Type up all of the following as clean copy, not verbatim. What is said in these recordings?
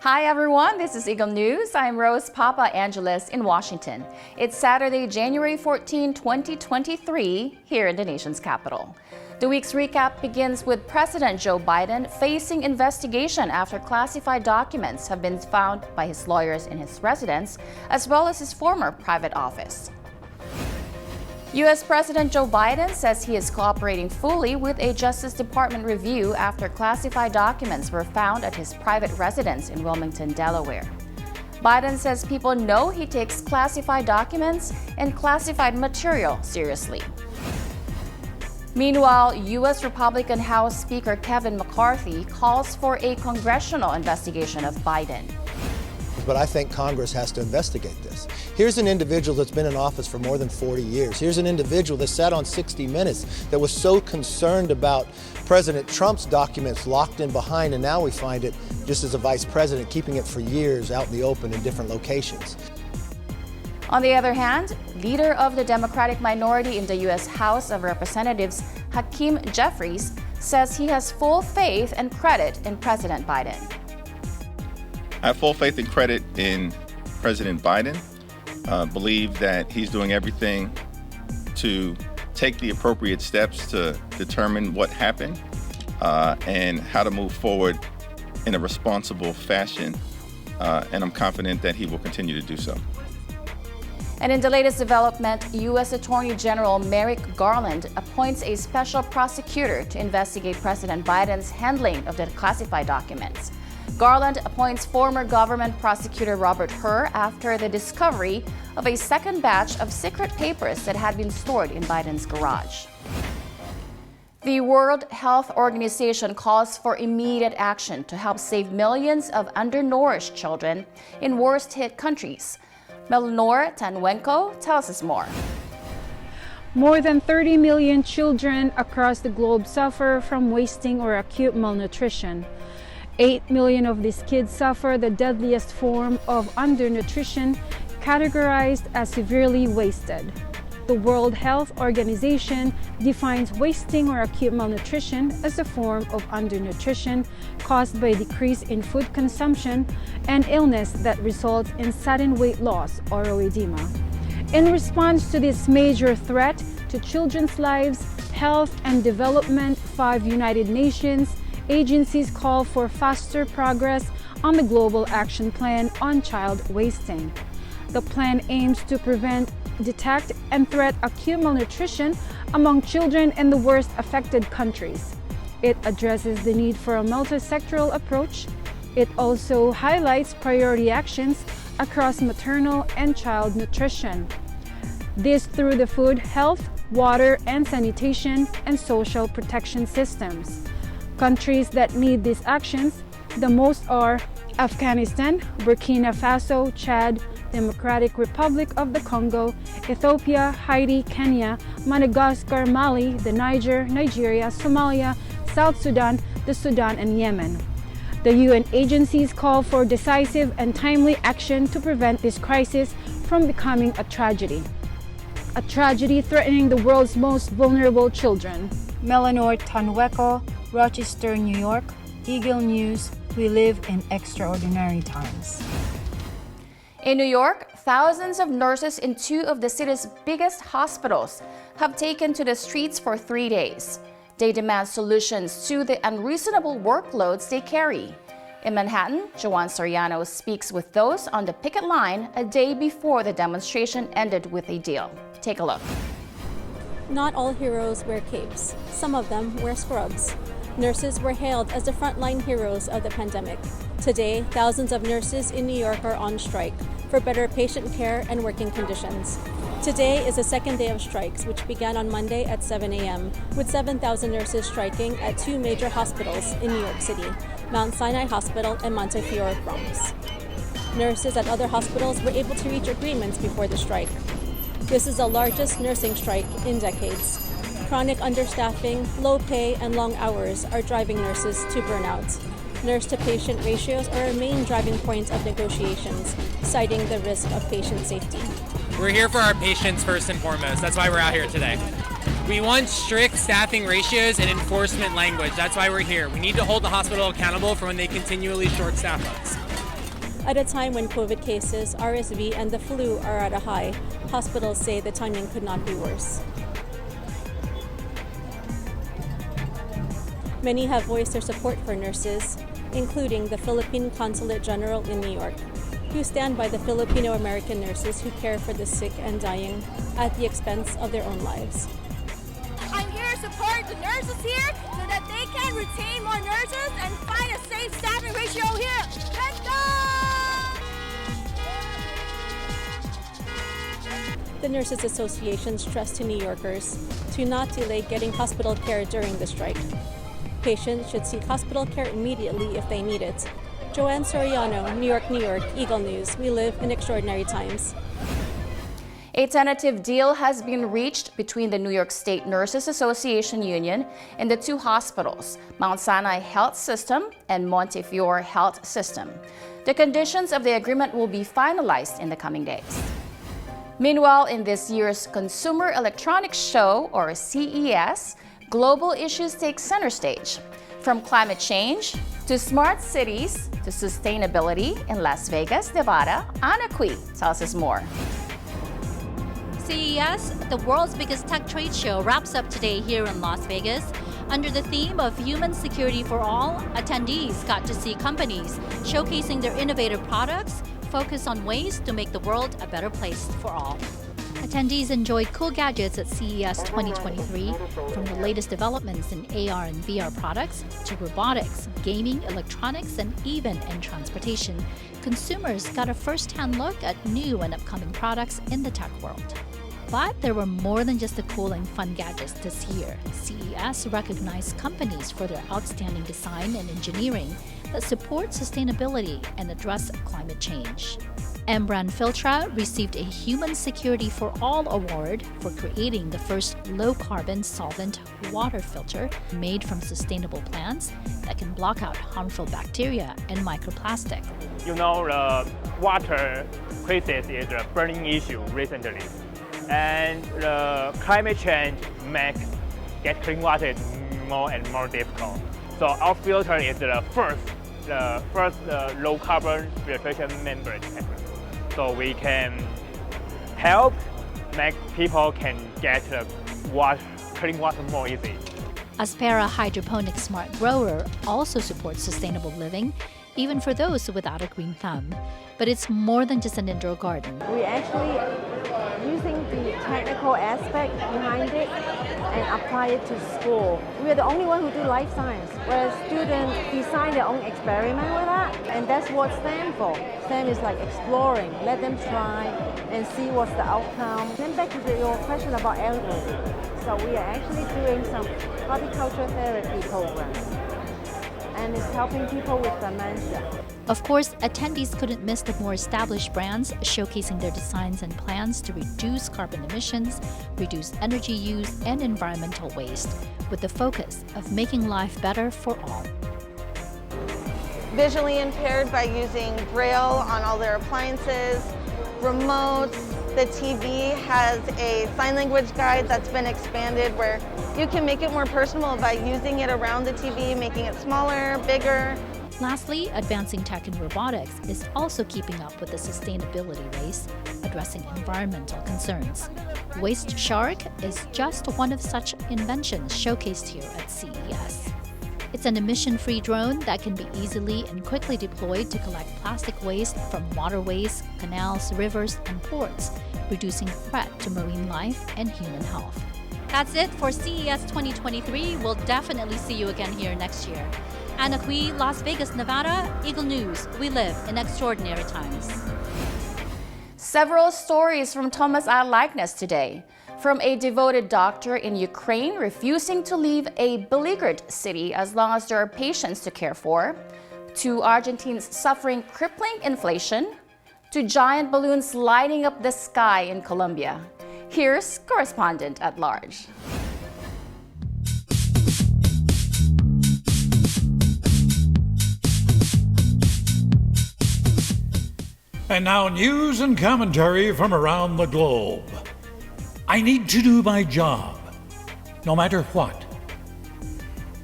Hi everyone, this is Eagle News. I'm Rose Papa Angeles in Washington. It's Saturday, January 14, 2023, here in the nation's capital. The week's recap begins with President Joe Biden facing investigation after classified documents have been found by his lawyers in his residence, as well as his former private office. U.S. President Joe Biden says he is cooperating fully with a Justice Department review after classified documents were found at his private residence in Wilmington, Delaware. Biden says people know he takes classified documents and classified material seriously. Meanwhile, U.S. Republican House Speaker Kevin McCarthy calls for a congressional investigation of Biden. But I think Congress has to investigate this. Here's an individual that's been in office for more than 40 years. Here's an individual that sat on 60 Minutes that was so concerned about President Trump's documents locked in behind, and now we find it just as a vice president, keeping it for years out in the open in different locations. On the other hand, leader of the Democratic minority in the U.S. House of Representatives, Hakeem Jeffries, says he has full faith and credit in President Biden. I have full faith and credit in President Biden. Believe that he's doing everything to take the appropriate steps to determine what happened and how to move forward in a responsible fashion. And I'm confident that he will continue to do so. And in the latest development, U.S. Attorney General Merrick Garland appoints a special prosecutor to investigate President Biden's handling of the classified documents. Garland appoints former government prosecutor Robert Hur after the discovery of a second batch of secret papers that had been stored in Biden's garage. The World Health Organization calls for immediate action to help save millions of undernourished children in worst-hit countries. Malnutrition Tanwenko tells us more. More than 30 million children across the globe suffer from wasting or acute malnutrition. 8 million of these kids suffer the deadliest form of undernutrition, categorized as severely wasted. The World Health Organization defines wasting or acute malnutrition as a form of undernutrition caused by a decrease in food consumption and illness that results in sudden weight loss or edema. In response to this major threat to children's lives, health, and development, 5 United Nations agencies call for faster progress on the Global Action Plan on Child Wasting. The plan aims to prevent, detect, and threat acute malnutrition among children in the worst affected countries. It addresses the need for a multi-sectoral approach. It also highlights priority actions across maternal and child nutrition. This through the food, health, water, and sanitation and social protection systems. Countries that need these actions the most are Afghanistan, Burkina Faso, Chad, Democratic Republic of the Congo, Ethiopia, Haiti, Kenya, Madagascar, Mali, the Nigeria, Somalia, South Sudan, the Sudan, and Yemen. The UN agencies call for decisive and timely action to prevent this crisis from becoming a tragedy threatening the world's most vulnerable children. Malnutrition Tanwenko, Rochester, New York. Eagle News, we live in extraordinary times. In New York, thousands of nurses in 2 of the city's biggest hospitals have taken to the streets for 3 days. They demand solutions to the unreasonable workloads they carry. In Manhattan, Joanne Soriano speaks with those on the picket line a day before the demonstration ended with a deal. Take a look. Not all heroes wear capes. Some of them wear scrubs. Nurses were hailed as the frontline heroes of the pandemic. Today, thousands of nurses in New York are on strike for better patient care and working conditions. Today is the second day of strikes, which began on Monday at 7 a.m., with 7,000 nurses striking at 2 major hospitals in New York City, Mount Sinai Hospital and Montefiore, Bronx. Nurses at other hospitals were able to reach agreements before the strike. This is the largest nursing strike in decades. Chronic understaffing, low pay, and long hours are driving nurses to burnout. Nurse-to-patient ratios are a main driving point of negotiations, citing the risk of patient safety. We're here for our patients first and foremost. That's why we're out here today. We want strict staffing ratios and enforcement language. That's why we're here. We need to hold the hospital accountable for when they continually short staff us. At a time when COVID cases, RSV, and the flu are at a high, hospitals say the timing could not be worse. Many have voiced their support for nurses, including the Philippine Consulate General in New York, who stand by the Filipino-American nurses who care for the sick and dying at the expense of their own lives. I'm here to support the nurses here so that they can retain more nurses and find a safe staffing ratio here. Let's go! The Nurses Association stressed to New Yorkers to not delay getting hospital care during the strike. Patients should seek hospital care immediately if they need it. Joanne Soriano, New York, Eagle News. We live in extraordinary times. A tentative deal has been reached between the New York State Nurses Association Union and the two hospitals, Mount Sinai Health System and Montefiore Health System. The conditions of the agreement will be finalized in the coming days. Meanwhile, in this year's Consumer Electronics Show, or CES, global issues take center stage. From climate change to smart cities to sustainability in Las Vegas, Nevada, Anna Cui tells us more. CES, the world's biggest tech trade show, wraps up today here in Las Vegas. Under the theme of Human Security for All, attendees got to see companies showcasing their innovative products, focus on ways to make the world a better place for all. Attendees enjoyed cool gadgets at CES 2023, from the latest developments in AR and VR products to robotics, gaming, electronics, and even in transportation. Consumers got a first-hand look at new and upcoming products in the tech world. But there were more than just the cool and fun gadgets this year. CES recognized companies for their outstanding design and engineering that support sustainability and address climate change. Brand Filtra received a Human Security for All award for creating the first low-carbon solvent water filter made from sustainable plants that can block out harmful bacteria and microplastic. You know, the water crisis is a burning issue recently, and the climate change makes get clean water more and more difficult. So our filter is the first low-carbon filtration membrane. So we can help make people can get clean water more easy. Aspera Hydroponic Smart Grower also supports sustainable living, even for those without a green thumb. But it's more than just an indoor garden. We're actually using the technical aspect behind it and apply it to school. We are the only one who do life science, where students design their own experiment with that, and that's what STEM for. STEM is like exploring, let them try and see what's the outcome. Then back to your question about elderly. So we are actually doing some horticulture therapy programs, and it's helping people with dementia. Of course, attendees couldn't miss the more established brands showcasing their designs and plans to reduce carbon emissions, reduce energy use, and environmental waste, with the focus of making life better for all. Visually impaired by using Braille on all their appliances, remotes. The TV has a sign language guide that's been expanded where you can make it more personal by using it around the TV, making it smaller, bigger. Lastly, advancing tech in robotics is also keeping up with the sustainability race, addressing environmental concerns. Waste Shark is just one of such inventions showcased here at CES. It's an emission-free drone that can be easily and quickly deployed to collect plastic waste from waterways, canals, rivers, and ports, reducing threat to marine life and human health. That's it for CES 2023. We'll definitely see you again here next year. Anna Cui, Las Vegas, Nevada, Eagle News. We live in extraordinary times. Several stories from Thomas At Likeness today. From a devoted doctor in Ukraine refusing to leave a beleaguered city as long as there are patients to care for, to Argentines suffering crippling inflation, to giant balloons lighting up the sky in Colombia. Here's Correspondent at Large. And now news and commentary from around the globe. I need to do my job, no matter what.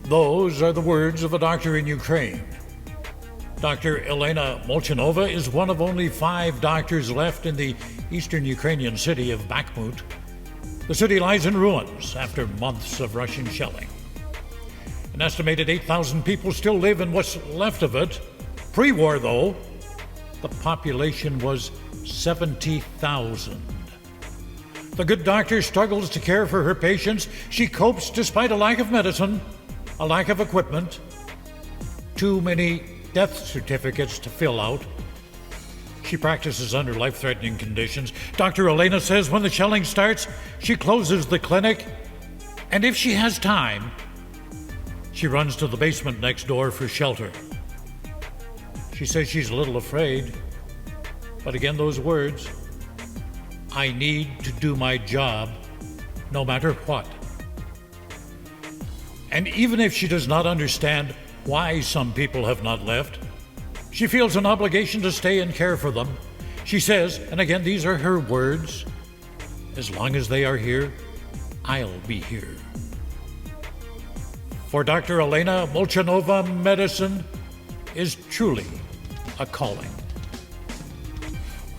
Those are the words of a doctor in Ukraine. Dr. Elena Molchanova is one of only 5 doctors left in the eastern Ukrainian city of Bakhmut. The city lies in ruins after months of Russian shelling. An estimated 8,000 people still live in what's left of it. Pre-war, though, the population was 70,000. The good doctor struggles to care for her patients. She copes despite a lack of medicine, a lack of equipment, too many death certificates to fill out. She practices under life-threatening conditions. Dr. Elena says when the shelling starts, she closes the clinic, and if she has time, she runs to the basement next door for shelter. She says she's a little afraid, but again, those words, I need to do my job no matter what. And even if she does not understand why some people have not left, she feels an obligation to stay and care for them. She says, and again, these are her words, as long as they are here, I'll be here. For Dr. Elena Molchanova, medicine is truly a calling.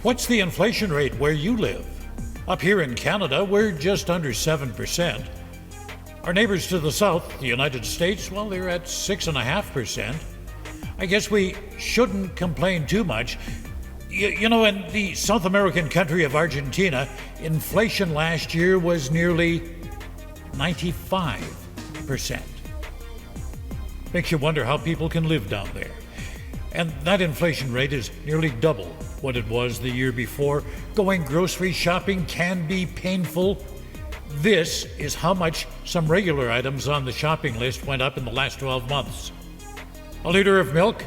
What's the inflation rate where you live? Up here in Canada, we're just under 7%. Our neighbors to the south, the United States, well, they're at 6.5%. I guess we shouldn't complain too much. You know, in the South American country of Argentina, inflation last year was nearly 95%. Makes you wonder how people can live down there. And that inflation rate is nearly double what it was the year before. Going grocery shopping can be painful. This is how much some regular items on the shopping list went up in the last 12 months. A liter of milk,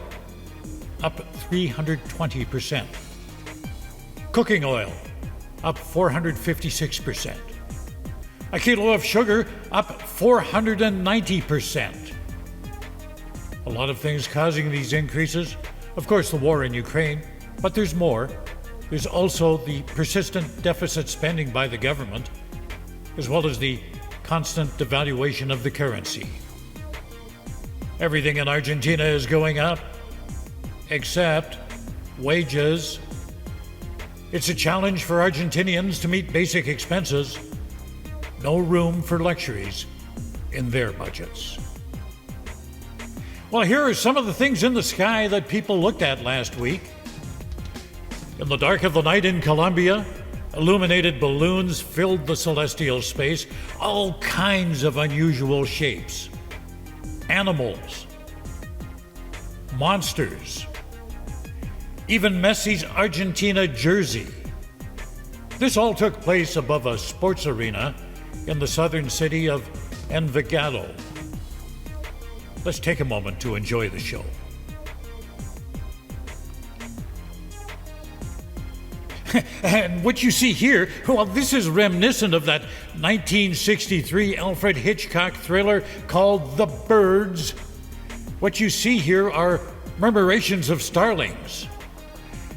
up 320%. Cooking oil, up 456%. A kilo of sugar, up 490%. A lot of things causing these increases. Of course, the war in Ukraine, but there's more. There's also the persistent deficit spending by the government, as well as the constant devaluation of the currency. Everything in Argentina is going up, except wages. It's a challenge for Argentinians to meet basic expenses. No room for luxuries in their budgets. Well, here are some of the things in the sky that people looked at last week. In the dark of the night in Colombia, illuminated balloons filled the celestial space, all kinds of unusual shapes. Animals, monsters, even Messi's Argentina jersey. This all took place above a sports arena in the southern city of Envigado. Let's take a moment to enjoy the show. And what you see here, well, this is reminiscent of that 1963 Alfred Hitchcock thriller called The Birds. What you see here are murmurations of starlings.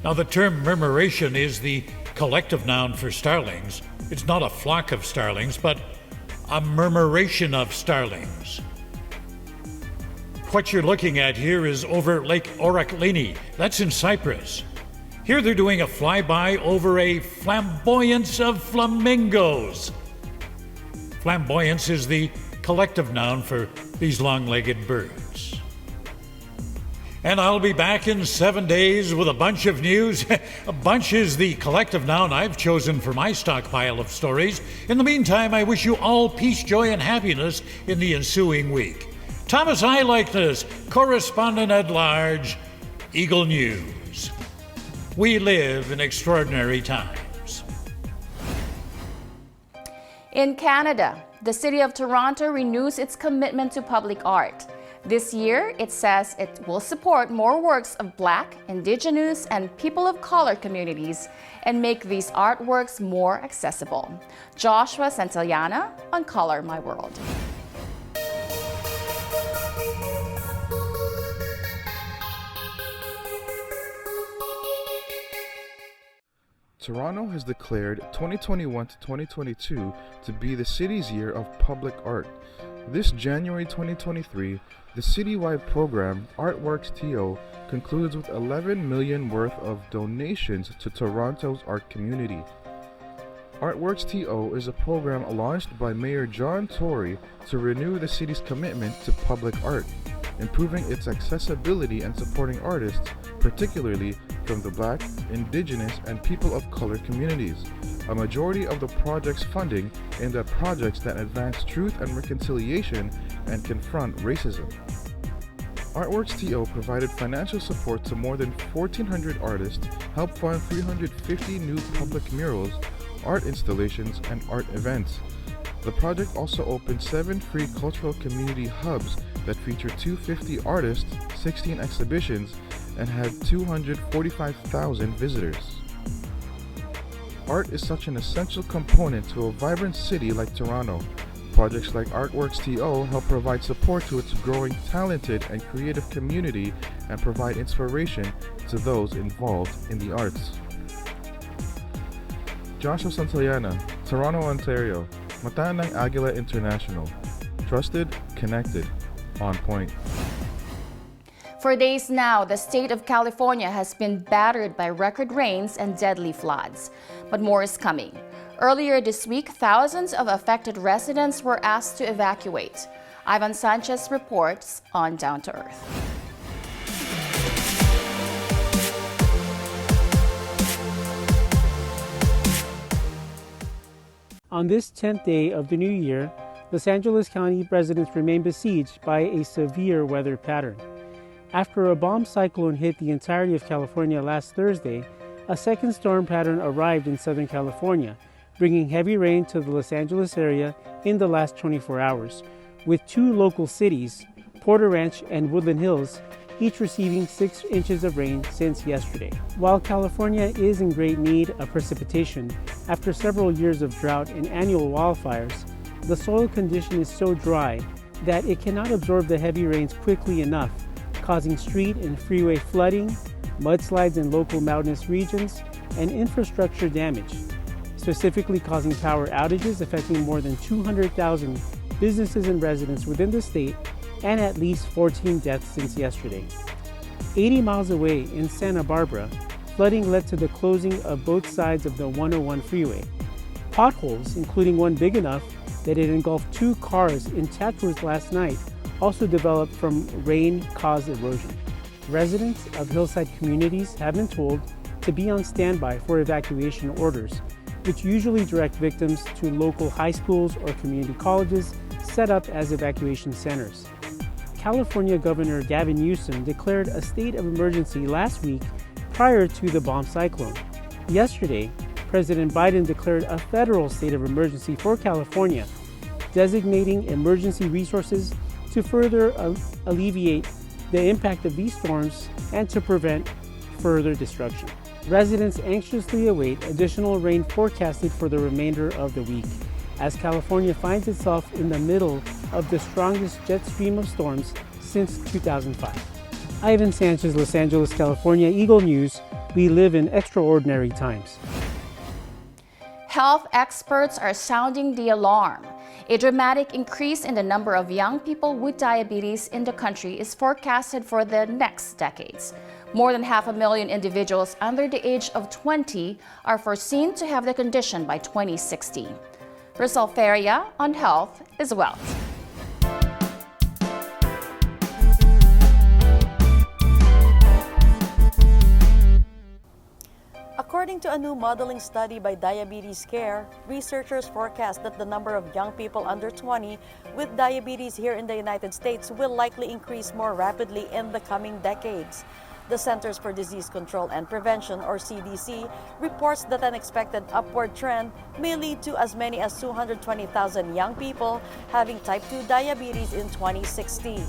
Now, the term murmuration is the collective noun for starlings. It's not a flock of starlings, but a murmuration of starlings. What you're looking at here is over Lake Oraklini. That's in Cyprus. Here they're doing a flyby over a flamboyance of flamingos. Flamboyance is the collective noun for these long-legged birds. And I'll be back in 7 days with a bunch of news. A bunch is the collective noun I've chosen for my stockpile of stories. In the meantime, I wish you all peace, joy, and happiness in the ensuing week. Thomas I. Likeness, Correspondent at Large, Eagle News. We live in extraordinary times. In Canada, the City of Toronto renews its commitment to public art. This year, it says it will support more works of Black, Indigenous, and people of color communities and make these artworks more accessible. Joshua Santillana on Color My World. Toronto has declared 2021 to 2022 to be the city's year of public art. This January 2023, the citywide program Artworks TO concludes with $11 million worth of donations to Toronto's art community. Artworks TO is a program launched by Mayor John Tory to renew the city's commitment to public art, improving its accessibility and supporting artists, particularly from the Black, Indigenous, and people of color communities. A majority of the project's funding aimed at projects that advance truth and reconciliation and confront racism. Artworks TO provided financial support to more than 1,400 artists, helped fund 350 new public murals, art installations, and art events. The project also opened 7 free cultural community hubs that feature 250 artists, 16 exhibitions, and had 245,000 visitors. Art is such an essential component to a vibrant city like Toronto. Projects like Artworks TO help provide support to its growing talented and creative community and provide inspiration to those involved in the arts. Joshua Santillana, Toronto, Ontario. Mata ng Agila International. Trusted, connected, on point. For days now, the state of California has been battered by record rains and deadly floods. But more is coming. Earlier this week, thousands of affected residents were asked to evacuate. Ivan Sanchez reports on Down to Earth. On this 10th day of the new year, Los Angeles County residents remain besieged by a severe weather pattern. After a bomb cyclone hit the entirety of California last Thursday, a second storm pattern arrived in Southern California, bringing heavy rain to the Los Angeles area in the last 24 hours, with 2 local cities, Porter Ranch and Woodland Hills, each receiving 6 inches of rain since yesterday. While California is in great need of precipitation after several years of drought and annual wildfires, the soil condition is so dry that it cannot absorb the heavy rains quickly enough, causing street and freeway flooding, mudslides in local mountainous regions, and infrastructure damage, specifically causing power outages affecting more than 200,000 businesses and residents within the state, and at least 14 deaths since yesterday. 80 miles away in Santa Barbara, flooding led to the closing of both sides of the 101 freeway. Potholes, including one big enough that it engulfed 2 cars in Tattoos last night, also developed from rain-caused erosion. Residents of hillside communities have been told to be on standby for evacuation orders, which usually direct victims to local high schools or community colleges set up as evacuation centers. California Governor Gavin Newsom declared a state of emergency last week prior to the bomb cyclone. Yesterday, President Biden declared a federal state of emergency for California, designating emergency resources to further alleviate the impact of these storms and to prevent further destruction. Residents anxiously await additional rain forecasted for the remainder of the week, as California finds itself in the middle of the strongest jet stream of storms since 2005. Ivan Sanchez, Los Angeles, California, Eagle News. We live in extraordinary times. Health experts are sounding the alarm. A dramatic increase in the number of young people with diabetes in the country is forecasted for the next decades. More than 500,000 individuals under the age of 20 are foreseen to have the condition by 2060. Rizal Feria on Health is Wealth. According to a new modeling study by Diabetes Care, researchers forecast that the number of young people under 20 with diabetes here in the United States will likely increase more rapidly in the coming decades. The Centers for Disease Control and Prevention, or CDC, reports that an expected upward trend may lead to as many as 220,000 young people having type 2 diabetes in 2060.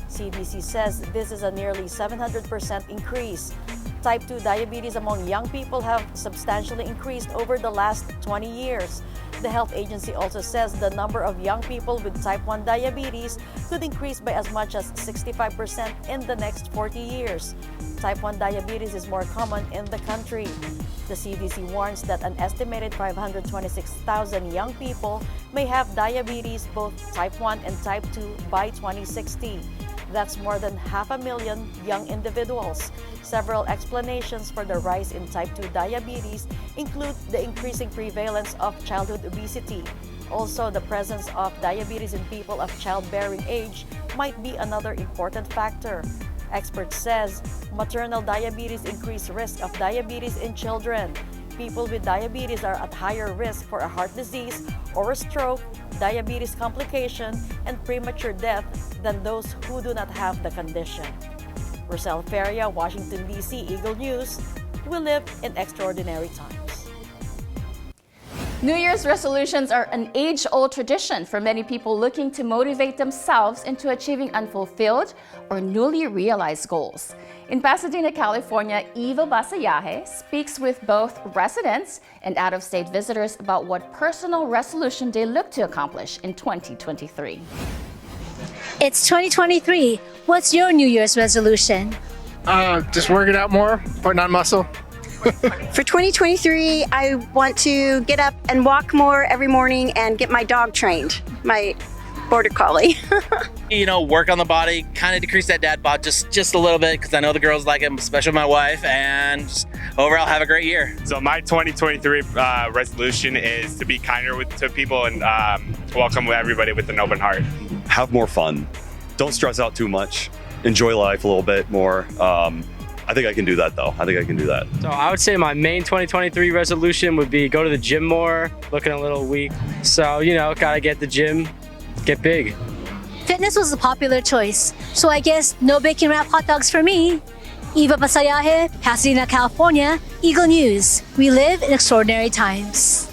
CDC says this is a nearly 700% increase. Type 2 diabetes among young people have substantially increased over the last 20 years. The health agency also says the number of young people with type 1 diabetes could increase by as much as 65% in the next 40 years. Type 1 diabetes is more common in the country. The CDC warns that an estimated 526,000 young people may have diabetes, both type 1 and type 2, by 2060. That's more than 500,000 young individuals. Several explanations for the rise in type 2 diabetes include the increasing prevalence of childhood obesity. Also, the presence of diabetes in people of childbearing age might be another important factor. Experts says maternal diabetes increase risk of diabetes in children. People with diabetes are at higher risk for a heart disease or a stroke, diabetes complication, and premature death than those who do not have the condition. Rosel Feria, Washington, D.C., Eagle News. We live in extraordinary times. New Year's resolutions are an age-old tradition for many people looking to motivate themselves into achieving unfulfilled or newly realized goals. In Pasadena, California, Eva Basayahe speaks with both residents and out-of-state visitors about what personal resolution they look to accomplish in 2023. It's 2023. What's your New Year's resolution? Just working out more, putting on muscle. For 2023, I want to get up and walk more every morning and get my dog trained, my border collie. Work on the body, kind of decrease that dad bod just a little bit because I know the girls like it, especially my wife, and just overall have a great year. So my 2023 resolution is to be kinder to people and welcome everybody with an open heart. Have more fun. Don't stress out too much. Enjoy life a little bit more. I think I can do that, though. I think I can do that. So I would say my main 2023 resolution would be go to the gym more, looking a little weak. So, gotta get the gym, get big. Fitness was a popular choice, so I guess no bacon wrap hot dogs for me. Eva Basayahe, Pasadena, California, Eagle News. We live in extraordinary times.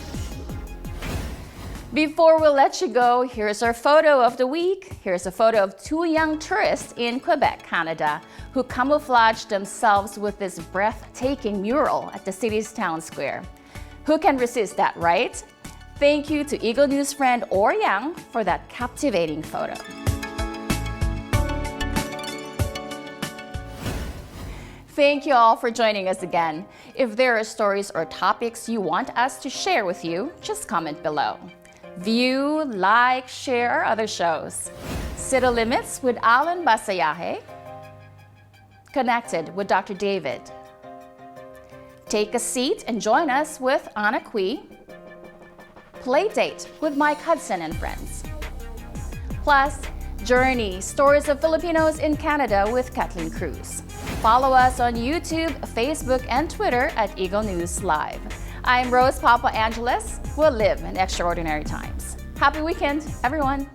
Before we let you go, here's our photo of the week. Here's a photo of two young tourists in Quebec, Canada, who camouflaged themselves with this breathtaking mural at the city's town square. Who can resist that, right? Thank you to Eagle News friend Or Yang for that captivating photo. Thank you all for joining us again. If there are stories or topics you want us to share with you, just comment below. View, like, share our other shows. City Limits with Alan Basayahe. Connected with Dr. David. Take a seat and join us with Anna Kui. Playdate with Mike Hudson and friends. Plus, Journey, Stories of Filipinos in Canada with Kathleen Cruz. Follow us on YouTube, Facebook, and Twitter at Eagle News Live. I'm Rose Papa Angeles. We'll live in extraordinary times. Happy weekend, everyone.